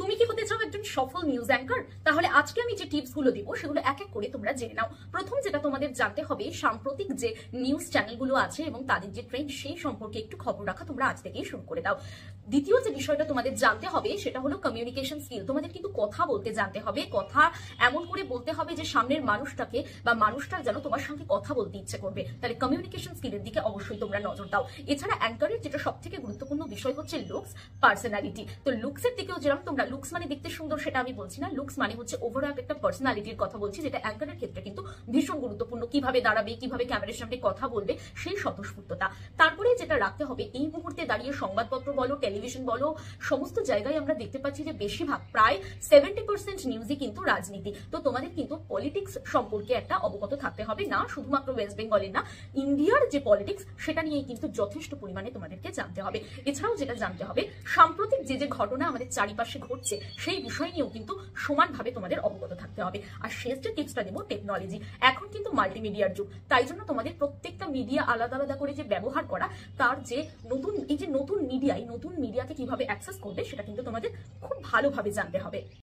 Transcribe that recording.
তুমি কি হতে চাও একজন সফল নিউজ অ্যাঙ্কার? তাহলে আজকে আমি যে টিপস গুলো দিব সেগুলো এক এক করে তোমরা জেনে নাও। প্রথম যেটা তোমাদের জানতে হবে, সাম্প্রতিক যে নিউজ চ্যানেলগুলো আছে এবং তাদের যে ট্রেন্ড সেই সম্পর্কে একটু খবর রাখা তোমরা আজ থেকেই শুরু করে দাও। দ্বিতীয় যে বিষয়টা তোমাদের জানতে হবে সেটা হলো কমিউনিকেশন স্কিল। তোমাদের কিন্তু কথা বলতে জানতে হবে, কথা এমন করে বলতে হবে যে সামনের মানুষটাকে বা মানুষটার যেন তোমার সঙ্গে কথা বলতে ইচ্ছে করবে। তাহলে কমিউনিকেশন স্কিলের দিকে অবশ্যই তোমরা নজর দাও। এছাড়া অ্যাঙ্কারের যেটা সব থেকে গুরুত্বপূর্ণ বিষয় হচ্ছে লুকস, পার্সোনালিটি। তো লুকসের দিকেও যেরকম তোমরা, লুকস মানে দেখতে সুন্দর সেটা আমি বলছি না, লুকস মানে হচ্ছে ওভারঅল একটা পার্সোনালিটির কথা বলছি, যেটা অ্যাঙ্কারের ক্ষেত্রে কিন্তু ভীষণ গুরুত্বপূর্ণ। কিভাবে দাঁড়াবে, কিভাবে ক্যামেরার সামনে কথা বলবে, সেই স্বতঃস্ফূর্ততা। তারপরে যেটা রাখতে হবে, এই মুহূর্তে দাঁড়িয়ে সংবাদপত্র বলো, টেলিভিশন বলো, সমস্ত জায়গায় আমরা দেখতে পাচ্ছি যে বেশিরভাগ, প্রায় 70% নিউজই কিন্তু রাজনীতি। তো তোমাদের কিন্তু পলিটিক্স সম্পর্কে একটা অবগত থাকতে হবে, না শুধুমাত্র ওয়েস্ট বেঙ্গলের না, ইন্ডিয়ার যে পলিটিক্স সেটা নিয়েই কিন্তু যথেষ্ট পরিমাণে তোমাদেরকে জানতে হবে। এছাড়াও যেটা জানতে হবে, সাম্প্রতিক যে যে ঘটনা আমাদের চারিপাশে ঘটছে সেই বিষয় নিয়েও কিন্তু সমানভাবে তোমাদের অবগত থাকতে হবে। আর শেষ যে টিপসটা দেবো, টেকনোলজি। এখন কিন্তু মাল্টিমিডিয়ার যুগ, তাই জন্য তোমাদের প্রত্যেকটা মিডিয়া আলাদা আলাদা করে যে ব্যবহার করা, তার যে নতুন, এই যে নতুন মিডিয়াকে কিভাবে অ্যাক্সেস করবে সেটা কিন্তু তোমাদের খুব ভালোভাবে জানতে হবে।